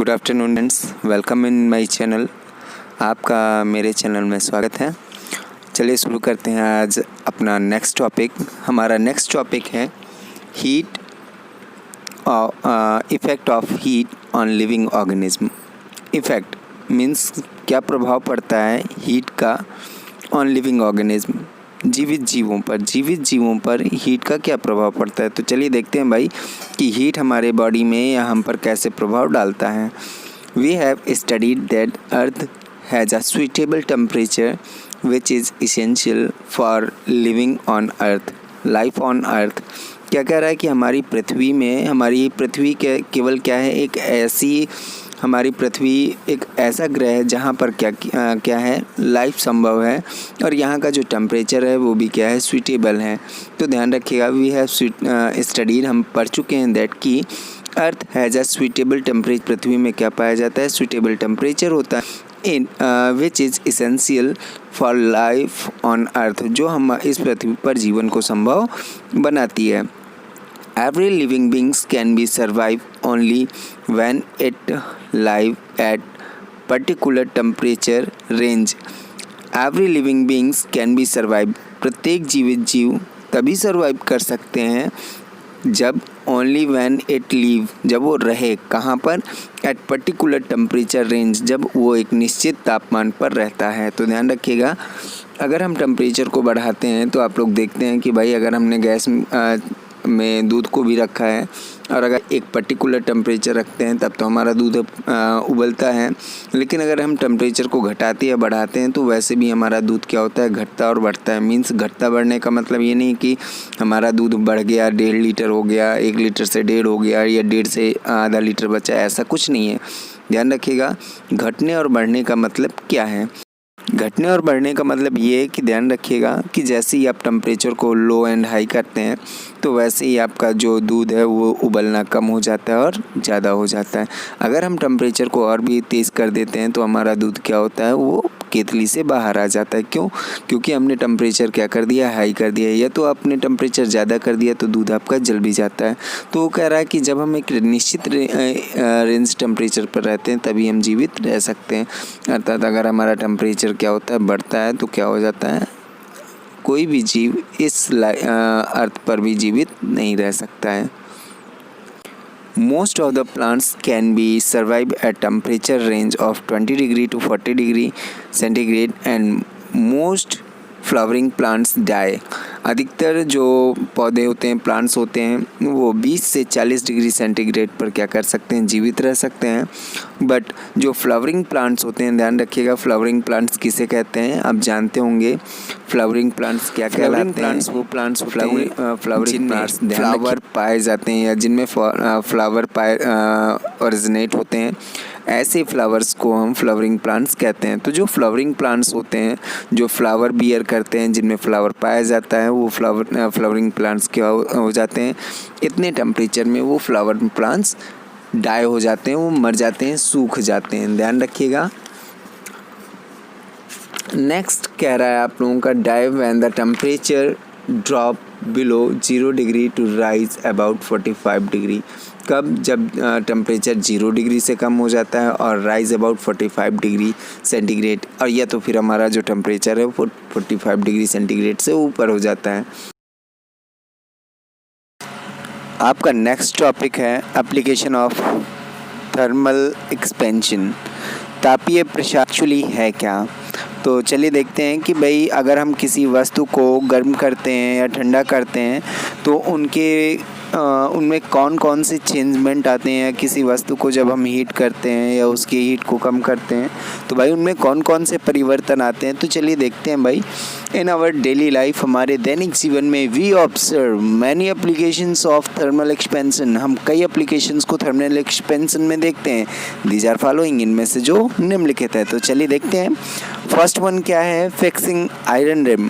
Good afternoon friends, welcome in my channel. आपका मेरे channel में स्वागत है। चलिए शुरू करते हैं आज अपना नेक्स्ट टॉपिक। हमारा नेक्स्ट टॉपिक है heat, effect of heat on living organism. Effect means क्या प्रभाव पड़ता है हीट का ऑन लिविंग ऑर्गेनिज्म, जीवित जीवों पर हीट का क्या प्रभाव पड़ता है। तो चलिए देखते हैं भाई कि हीट हमारे बॉडी में या हम पर कैसे प्रभाव डालता है। We have studied that earth has a suitable temperature which is essential for living on earth, life on earth. क्या कह रहा है कि हमारी पृथ्वी केवल क्या है, हमारी पृथ्वी एक ऐसा ग्रह है जहाँ पर क्या है, लाइफ संभव है और यहाँ का जो टेम्परेचर है वो भी क्या है, सूटेबल है। तो ध्यान रखिएगा, वी हैव स्टडीड, हम पढ़ चुके हैं दैट कि earth has a suitable temperature, पृथ्वी में क्या पाया जाता है, सूटेबल टेम्परेचर होता है in which is essential for life on earth, जो हम इस पृथ्वी पर जीवन को संभव बनाती है। Every living beings can be survive only when it live at particular temperature range. Every living beings can be survive. प्रत्येक जीवित जीव तभी सर्वाइव कर सकते हैं जब only when it live, जब वो रहे कहाँ पर, at particular temperature range, जब वो एक निश्चित तापमान पर रहता है। तो ध्यान रखिएगा, अगर हम टेम्परेचर को बढ़ाते हैं तो आप लोग देखते हैं कि भाई अगर हमने गैस में दूध को भी रखा है और अगर एक पर्टिकुलर टेम्परेचर रखते हैं तब तो हमारा दूध उबलता है, लेकिन अगर हम टेम्परेचर को घटाते या बढ़ाते हैं तो वैसे भी हमारा दूध क्या होता है, घटता और बढ़ता है। मीन्स घटता बढ़ने का मतलब ये नहीं कि हमारा दूध बढ़ गया, 1.5 लीटर हो गया, 1 लीटर से 1.5 हो गया या 1.5 से आधा लीटर बचा, ऐसा कुछ नहीं है। ध्यान रखिएगा, घटने और बढ़ने का मतलब क्या है। घटने और बढ़ने का मतलब ये है कि ध्यान रखिएगा कि जैसे ही आप टेम्परेचर को लो एंड हाई करते हैं तो वैसे ही आपका जो दूध है वो उबलना कम हो जाता है और ज़्यादा हो जाता है। अगर हम टेम्परेचर को और भी तेज़ कर देते हैं तो हमारा दूध क्या होता है, वो केतली से बाहर आ जाता है। क्यों? क्योंकि हमने टेम्परेचर क्या कर दिया, हाई कर दिया, या तो आपने टेम्परेचर ज़्यादा कर दिया तो दूध आपका जल भी जाता है। तो वो कह रहा है कि जब हम एक निश्चित रेंज टेम्परेचर पर रहते हैं तभी हम जीवित रह सकते हैं। अर्थात अगर हमारा टेम्परेचर क्या होता है, बढ़ता है, तो क्या हो जाता है, कोई भी जीव इस अर्थ पर भी जीवित नहीं रह सकता है। Most of the plants can be survive at temperature range of 20 degree to 40 degree centigrade and most flowering plants die. अधिकतर जो पौधे होते हैं, प्लांट्स होते हैं, वो 20 से 40 डिग्री सेंटीग्रेड पर क्या कर सकते हैं, जीवित रह सकते हैं। बट जो फ्लावरिंग प्लांट्स होते हैं, ध्यान रखिएगा, फ्लावरिंग प्लांट्स किसे कहते हैं, आप जानते होंगे फ्लावरिंग प्लांट्स क्या कहलाते हैं। वो प्लांट्स फ्लावरिंग प्लांट्स फ्लावर पाए जाते हैं या जिनमें फ्लावर ओरिजिनेट होते हैं, ऐसे फ्लावर्स को हम फ्लावरिंग प्लांट्स कहते हैं। तो जो फ्लावरिंग प्लांट्स होते हैं, जो फ्लावर बियर करते हैं, जिनमें फ्लावर पाया जाता है, वो फ्लावरिंग प्लांट्स क्या हो जाते हैं, इतने टेम्परेचर में वो फ्लावर प्लांट्स डाई हो जाते हैं, वो मर जाते हैं, सूख जाते हैं। ध्यान रखिएगा। नेक्स्ट कह रहा है आप लोगों का, die when the temperature drop below 0 degree to rise about 45 degree. कब? जब टेम्परेचर 0 डिग्री से कम हो जाता है और राइज अबाउट 45 डिग्री सेंटीग्रेड, और या तो फिर हमारा जो टेम्परेचर है वो 45 डिग्री सेंटीग्रेड से ऊपर हो जाता है। आपका नेक्स्ट टॉपिक है एप्लीकेशन ऑफ थर्मल एक्सपेंशन। तापीय प्रसार है क्या? तो चलिए देखते हैं कि भाई अगर हम किसी वस्तु को गर्म करते हैं या ठंडा करते हैं तो उनमें कौन कौन से चेंजमेंट आते हैं। किसी वस्तु को जब हम हीट करते हैं या उसकी हीट को कम करते हैं तो भाई उनमें कौन कौन से परिवर्तन आते हैं। तो चलिए देखते हैं भाई। इन आवर डेली लाइफ, हमारे दैनिक जीवन में, we observe many applications of thermal expansion. हम कई एप्लीकेशंस को थर्मल एक्सपेंशन में देखते हैं। दीज आर फॉलोइंग, इनमें से जो निम्नलिखित है। तो चलिए देखते हैं। फर्स्ट वन क्या है, फिक्सिंग आयरन रिम।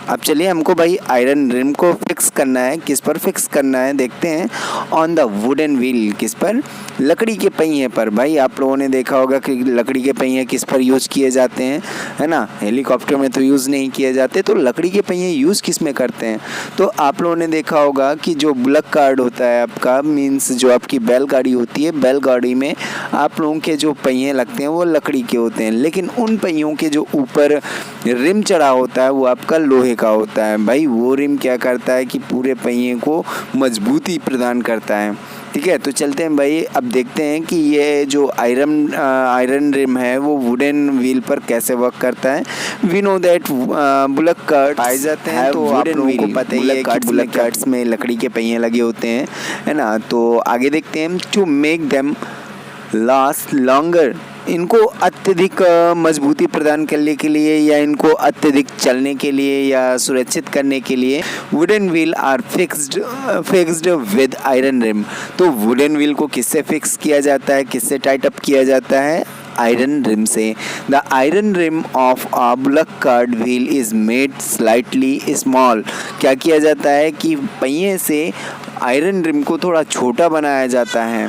अब चलिए हमको भाई आयरन रिम को फिक्स करना है। किस पर फिक्स करना है देखते हैं। ऑन द वुडन व्हील, किस पर? लकड़ी के पहिए पर। भाई आप लोगों ने देखा होगा कि लकड़ी के पहिए किस पर यूज़ किए जाते हैं, है ना। हेलीकॉप्टर में तो यूज़ नहीं किए जाते, तो लकड़ी के पहिए यूज़ किस में करते हैं? तो आप लोगों ने देखा होगा कि जो बुलक कार्ट होता है आपका, मीन्स जो आपकी बैलगाड़ी होती है, बैलगाड़ी में आप लोगों के जो पहिए लगते हैं वो लकड़ी के होते हैं, लेकिन उन पहियों के जो ऊपर रिम चढ़ा होता है वो आपका लोहे का होता है। भाई वो रिम क्या करता है कि पूरे पहिए को मजबूती प्रदान करता है। ठीक है, तो चलते हैं भाई, अब देखते हैं कि ये जो आयरन रिम है वो वुडन व्हील पर कैसे वर्क करता है। We know that bullock cart पाए जाते हैं, तो आप लोगों को पता ही है कि बुलक कार्ट्स में लकड़ी के पहिए लगे होते हैं, है ना। तो आगे देखते हैं। To make them last longer, इनको अत्यधिक मजबूती प्रदान करने के लिए या इनको अत्यधिक चलने के लिए या सुरक्षित करने के लिए wooden wheel are fixed with iron rim. तो वुडन व्हील को किससे फिक्स किया जाता है, किससे टाइट अप किया जाता है? आयरन रिम से। The iron rim of a bullock cart wheel is made slightly small. क्या किया जाता है कि पहिए से आयरन रिम को थोड़ा छोटा बनाया जाता है।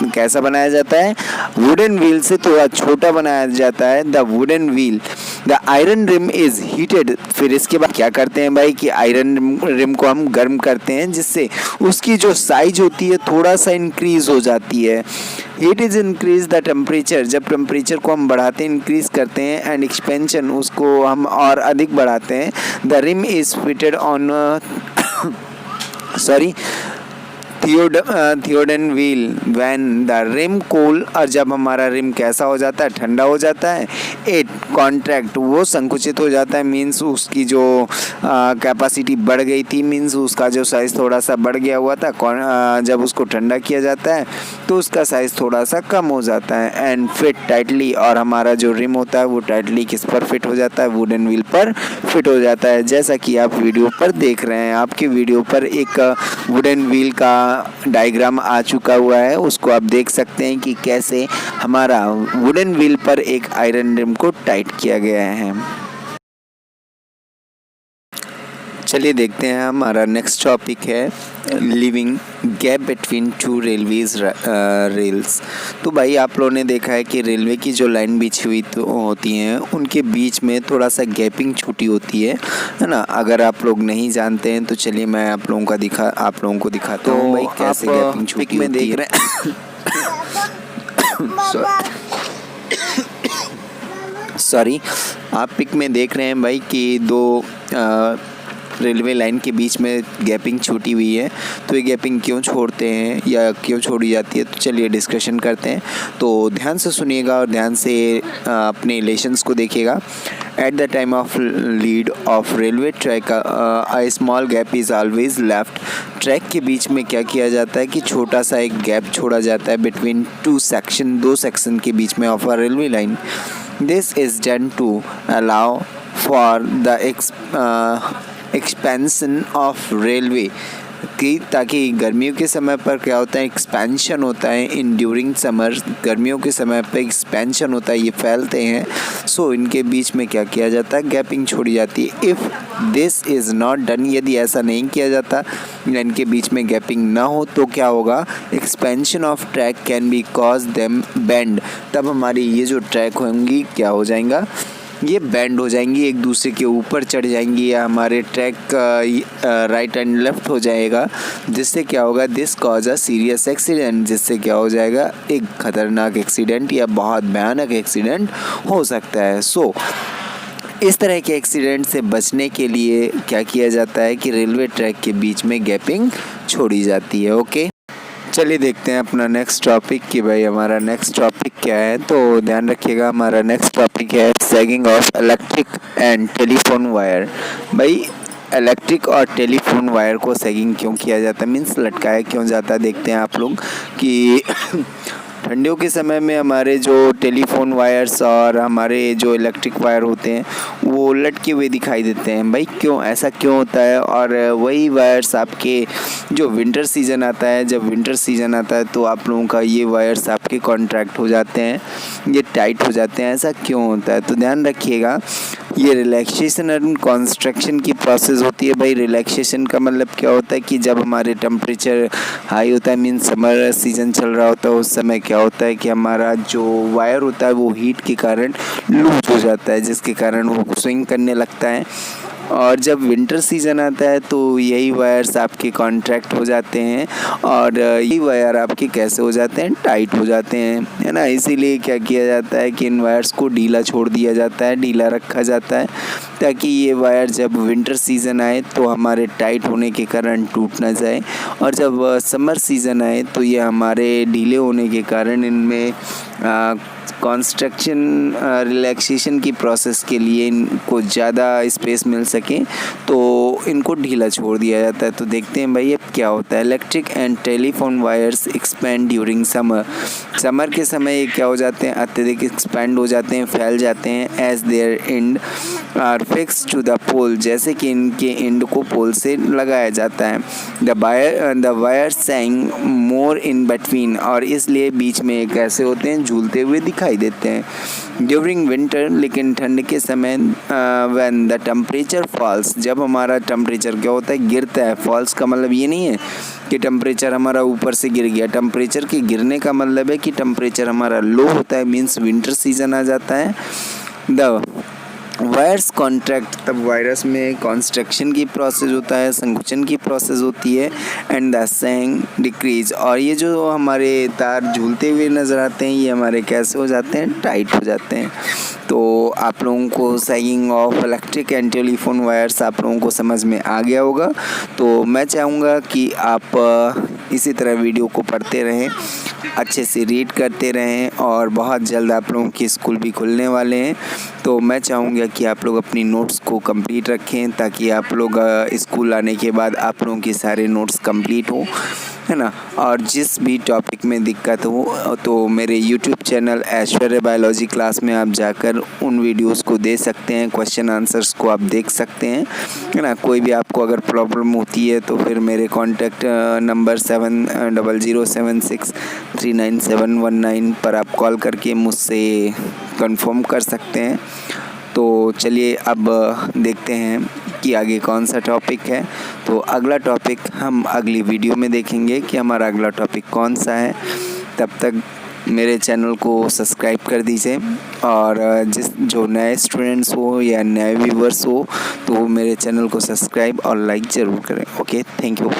कैसा बनाया जाता है? वुडन व्हील से थोड़ा छोटा बनाया जाता है। The wooden wheel, the iron rim is heated. फिर इसके बाद क्या करते हैं भाई कि आयरन रिम को हम गर्म करते हैं, जिससे उसकी जो साइज होती है थोड़ा सा इंक्रीज हो जाती है। Heat is increase the temperature, जब टेम्परेचर को हम बढ़ाते हैं, इंक्रीज करते हैं, एंड एक्सपेंशन उसको हम और अधिक बढ़ाते हैं। The rim is fitted on the wooden wheel when the rim cool, और जब हमारा रिम कैसा हो जाता है? ठंडा हो जाता है। इट कॉन्ट्रैक्ट, वो संकुचित हो जाता है, मीन्स उसकी जो कैपेसिटी बढ़ गई थी, मीन्स उसका जो साइज़ थोड़ा सा बढ़ गया हुआ था। जब उसको ठंडा किया जाता है तो उसका साइज़ थोड़ा सा कम हो जाता है। एंड फिट टाइटली, और हमारा जो रिम होता है वो टाइटली किस पर फिट हो जाता है? वुडन व्हील पर फिट हो जाता है। जैसा कि आप वीडियो पर देख रहे हैं, आपके वीडियो पर एक वुडन व्हील का डायग्राम आ चुका हुआ है, उसको आप देख सकते हैं कि कैसे हमारा वुडन व्हील पर एक आयरन रिम को टाइट किया गया है। चलिए देखते हैं, हमारा नेक्स्ट टॉपिक है living gap between two railways rails. तो भाई आप लोगों ने देखा है कि रेलवे की जो लाइन बिछी हुई तो होती हैं उनके बीच में थोड़ा सा गैपिंग छुटी होती है ना। अगर आप लोग नहीं जानते हैं तो चलिए मैं आप लोगों को दिखाता हूँ भाई कैसे गैपिंग छुटी में देख रहे हैं। सॉरी, आप पिक में देख रहे हैं भाई कि दो रेलवे लाइन के बीच में गैपिंग छूटी हुई है। तो ये गैपिंग क्यों छोड़ते हैं या क्यों छोड़ी जाती है, तो चलिए डिस्कशन करते हैं। तो ध्यान से सुनिएगा और ध्यान से अपने रिलेशंस को देखिएगा। At the time of lead of railway track a small gap is always left. Track के बीच में क्या किया जाता है कि छोटा सा एक गैप छोड़ा जाता है बिटवीन दो सेक्शन के बीच में of a railway line. This is done to allow for the expansion of railway, कि ताकि गर्मियों के समय पर क्या होता है, एक्सपेंशन होता है। इन ड्यूरिंग समर, गर्मियों के समय पर एक्सपेंशन होता है, ये फैलते हैं। सो इनके बीच में क्या किया जाता है? गैपिंग छोड़ी जाती है। If this is not done, यदि ऐसा नहीं किया जाता, इनके बीच में गैपिंग ना हो, तो क्या होगा? Expansion of track can be cause them bend. तब हमारी ये जो ट्रैक होंगी क्या हो जाएगा? ये बैंड हो जाएंगी, एक दूसरे के ऊपर चढ़ जाएंगी, या हमारे ट्रैक राइट एंड लेफ्ट हो जाएगा, जिससे क्या होगा? This cause a serious accident, जिससे क्या हो जाएगा? एक खतरनाक एक्सीडेंट या बहुत भयानक एक्सीडेंट हो सकता है। सो इस तरह के एक्सीडेंट से बचने के लिए क्या किया जाता है कि रेलवे ट्रैक के बीच में गैपिंग छोड़ी जाती है। ओके, चलिए देखते हैं अपना नेक्स्ट टॉपिक कि भाई हमारा नेक्स्ट टॉपिक क्या है। तो ध्यान रखिएगा, हमारा नेक्स्ट टॉपिक है sagging of electric and telephone wire. भाई इलेक्ट्रिक और टेलीफोन वायर को सैगिंग क्यों किया जाता है, मीन्स लटकाया क्यों जाता है? देखते हैं आप लोग कि ठंडियों के समय में हमारे जो टेलीफोन वायर्स और हमारे जो इलेक्ट्रिक वायर होते हैं वो लटके हुए दिखाई देते हैं। भाई क्यों, ऐसा क्यों होता है? और वही वायर्स आपके जो विंटर सीज़न आता है, जब विंटर सीज़न आता है तो आप लोगों का ये वायर्स आपके कॉन्ट्रैक्ट हो जाते हैं, ये टाइट हो जाते हैं। ऐसा क्यों होता है? तो ध्यान रखिएगा, ये रिलैक्सेशन एंड कॉन्स्ट्रक्शन की प्रोसेस होती है। भाई रिलैक्सेशन का मतलब क्या होता है कि जब हमारे टेम्परेचर हाई होता है, मीन्स समर सीज़न चल रहा होता है, उस समय क्या होता है कि हमारा जो वायर होता है वो हीट के कारण लूज हो जाता है, जिसके कारण वो स्विंग करने लगता है। और जब विंटर सीज़न आता है तो यही वायर्स आपके कॉन्ट्रैक्ट हो जाते हैं और यही वायर आपके कैसे हो जाते हैं, टाइट हो जाते हैं, है ना। इसीलिए क्या किया जाता है कि इन वायर्स को ढीला छोड़ दिया जाता है, ढीला रखा जाता है, ताकि ये वायर जब विंटर सीज़न आए तो हमारे टाइट होने के कारण टूट ना जाए, और जब समर सीज़न आए तो ये हमारे ढीले होने के कारण इनमें कंस्ट्रक्शन रिलैक्सेशन की प्रोसेस के लिए इनको ज़्यादा स्पेस मिल सके तो इनको ढीला छोड़ दिया जाता है। तो देखते हैं भाई अब क्या होता है। Electric and telephone wires expand during summer. Summer के समय ये क्या हो जाते हैं, अत्यधिक एक्सपेंड हो जाते हैं, फैल जाते हैं। As their end are fix to the pole, जैसे कि इनके एंड को पोल से लगाया जाता है। The wire सैंग more in between, और इसलिए बीच में कैसे होते हैं, झूलते हुए दिखाई देते हैं। ड्यूरिंग विंटर, लेकिन ठंड के समय व्हेन द टेम्परेचर फॉल्स, जब हमारा टेम्परेचर क्या होता है, गिरता है। फॉल्स का मतलब ये नहीं है कि टेम्परेचर हमारा ऊपर से गिर गया, टेम्परेचर के गिरने का मतलब है कि टेम्परेचर हमारा लो होता है, मीन्स विंटर सीजन आ जाता है। द वायर्स कॉन्ट्रैक्ट, तब वायरस में कॉन्स्ट्रक्शन की प्रोसेस होता है, संकुचन की प्रोसेस होती है। एंड द सैंग डिक्रीज, और ये जो हमारे तार झूलते हुए नज़र आते हैं ये हमारे कैसे हो जाते हैं, टाइट हो जाते हैं। तो आप लोगों को sagging of electric and telephone wires आप लोगों को समझ में आ गया होगा। तो मैं चाहूँगा कि आप इसी तरह वीडियो को पढ़ते रहें, अच्छे से रीड करते रहें, और बहुत जल्द आप लोगों के स्कूल भी खुलने वाले हैं। तो मैं चाहूँगा कि आप लोग अपनी नोट्स को कंप्लीट रखें, ताकि आप लोग स्कूल आने के बाद आप लोगों के सारे नोट्स कंप्लीट हो, है ना। और जिस भी टॉपिक में दिक्कत हो तो मेरे यूट्यूब चैनल ऐश्वर्य बायोलॉजी क्लास में आप जाकर उन वीडियोस को दे सकते हैं, क्वेश्चन आंसर्स को आप देख सकते हैं, है ना। कोई भी आपको अगर प्रॉब्लम होती है तो फिर मेरे कॉन्टैक्ट नंबर 7006397119 पर आप कॉल करके मुझसे कंफर्म कर सकते हैं। तो चलिए अब देखते हैं कि आगे कौन सा टॉपिक है। तो अगला टॉपिक हम अगली वीडियो में देखेंगे कि हमारा अगला टॉपिक कौन सा है। तब तक मेरे चैनल को सब्सक्राइब कर दीजिए, और जो नए स्टूडेंट्स हो या नए व्यूवर्स हो तो वो मेरे चैनल को सब्सक्राइब और लाइक ज़रूर करें। Okay, thank you.